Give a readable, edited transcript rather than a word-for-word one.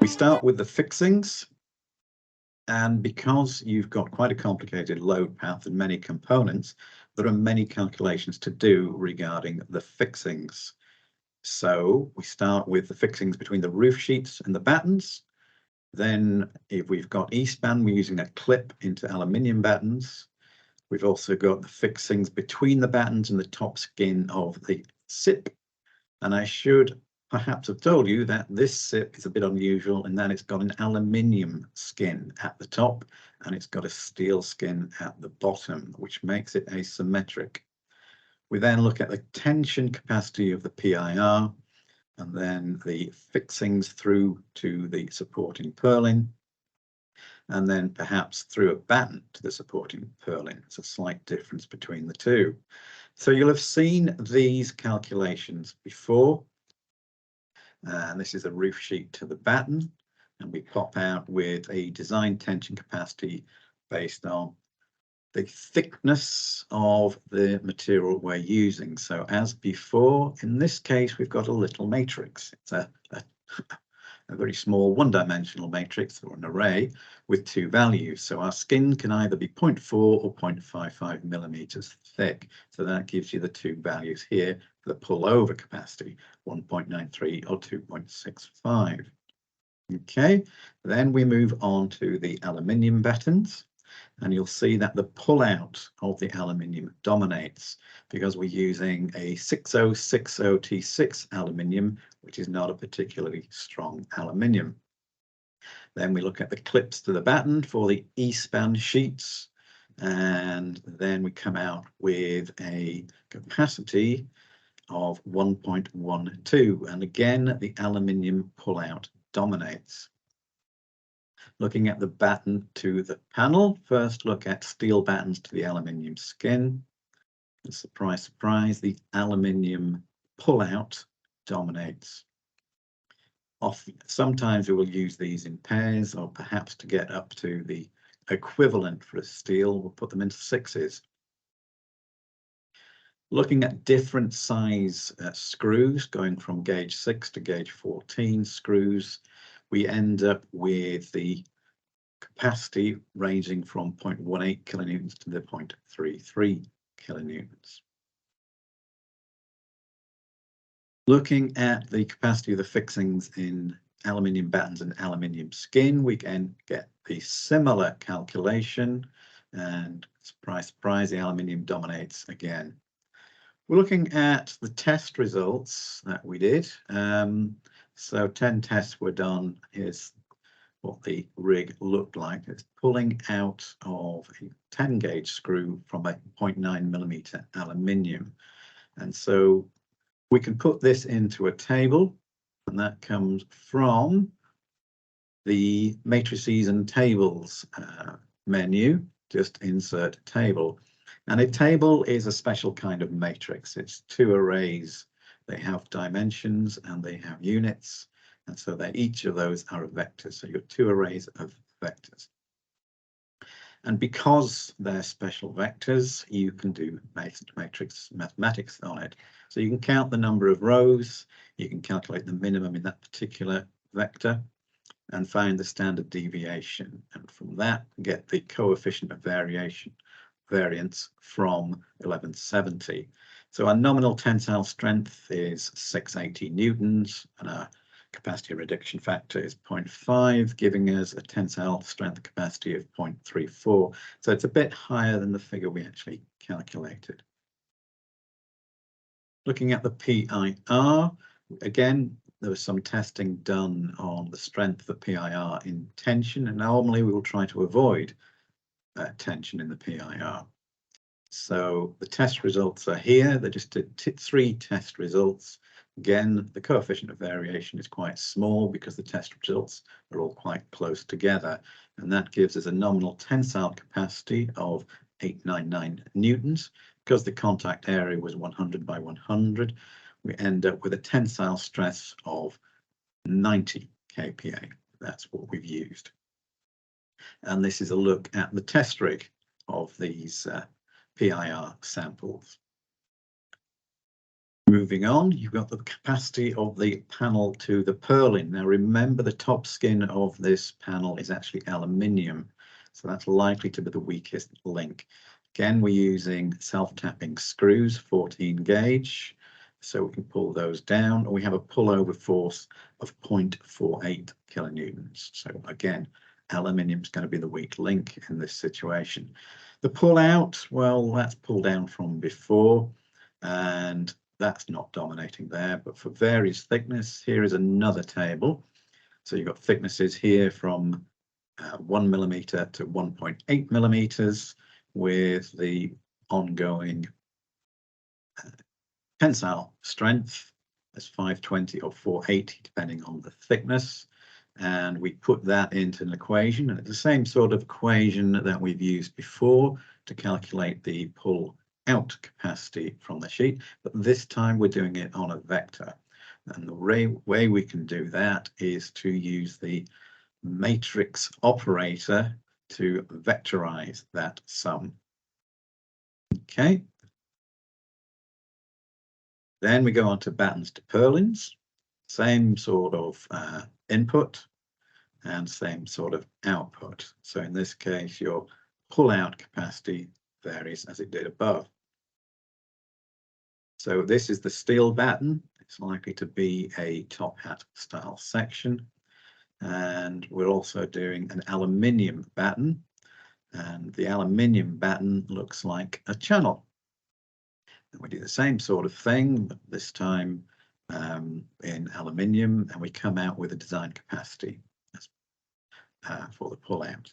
We start with the fixings, and because you've got quite a complicated load path and many components, there are many calculations to do regarding the fixings. So we start with the fixings between the roof sheets and the battens. Then if we've got E-span, we're using a clip into aluminium battens. We've also got the fixings between the battens and the top skin of the SIP. And I should perhaps have told you that this SIP is a bit unusual in that it's got an aluminium skin at the top and it's got a steel skin at the bottom, which makes it asymmetric. We then look at the tension capacity of the PIR and then the fixings through to the supporting purlin, and then perhaps through a batten to the supporting purlin. It's a slight difference between the two. So you'll have seen these calculations before. And this is a roof sheet to the batten, and we pop out with a design tension capacity based on the thickness of the material we're using. So as before, in this case, we've got a little matrix. It's a very small one-dimensional matrix or an array with two values. So our skin can either be 0.4 or 0.55 millimeters thick. So that gives you the two values here for the pull-over capacity, 1.93 or 2.65. Okay, then we move on to the aluminium battens. And you'll see that the pull-out of the aluminium dominates because we're using a 6060T6 aluminium, which is not a particularly strong aluminium. Then we look at the clips to the batten for the E-span sheets, and then we come out with a capacity of 1.12, and again the aluminium pull-out dominates. Looking at the batten to the panel, first look at steel battens to the aluminium skin. And surprise, surprise, the aluminium pull-out dominates. Sometimes we will use these in pairs, or perhaps to get up to the equivalent for a steel, we'll put them into sixes. Looking at different size screws, going from gauge 6 to gauge 14 screws, we end up with the capacity ranging from 0.18 kilonewtons to the 0.33 kilonewtons. Looking at the capacity of the fixings in aluminium battens and aluminium skin, we can get the similar calculation, and surprise, surprise, the aluminium dominates again. We're looking at the test results that we did. So 10 tests were done. Here's what the rig looked like. It's pulling out of a 10 gauge screw from a 0.9 millimeter aluminium. And so we can put this into a table, and that comes from the matrices and tables menu. Just insert table. And a table is a special kind of matrix. It's two arrays. They have dimensions and they have units. And so each of those are a vector. So you've got two arrays of vectors. And because they're special vectors, you can do matrix mathematics on it. So you can count the number of rows, you can calculate the minimum in that particular vector, and find the standard deviation. And from that, get the coefficient of variance from 1170. So our nominal tensile strength is 680 newtons, and our capacity reduction factor is 0.5, giving us a tensile strength capacity of 0.34. So it's a bit higher than the figure we actually calculated. Looking at the PIR, again, there was some testing done on the strength of the PIR in tension, and normally we will try to avoid tension in the PIR. So the test results are here. They just did 3 test results. Again, the coefficient of variation is quite small because the test results are all quite close together. And that gives us a nominal tensile capacity of 899 newtons. Because the contact area was 100 by 100, we end up with a tensile stress of 90 kPa. That's what we've used. And this is a look at the test rig of these PIR samples. Moving on, you've got the capacity of the panel to the purlin. Now remember, the top skin of this panel is actually aluminium, so that's likely to be the weakest link. Again, we're using self-tapping screws, 14 gauge, so we can pull those down. We have a pullover force of 0.48 kilonewtons. So again, aluminium is going to be the weak link in this situation. The pull out, well, that's pulled down from before, and that's not dominating there, but for various thickness, here is another table. So you've got thicknesses here from 1 millimeter to 1.8 millimeters with the ongoing tensile strength as 520 or 480, depending on the thickness. And we put that into an equation, and it's the same sort of equation that we've used before to calculate the pull out capacity from the sheet, but this time we're doing it on a vector. And the way we can do that is to use the matrix operator to vectorize that sum. Okay. Then we go on to battens to purlins, same sort of input and same sort of output. So in this case, your pull out capacity varies as it did above. So this is the steel batten. It's likely to be a top hat style section. And we're also doing an aluminium batten. And the aluminium batten looks like a channel. And we do the same sort of thing, but this time in aluminium, and we come out with a design capacity for the pull out.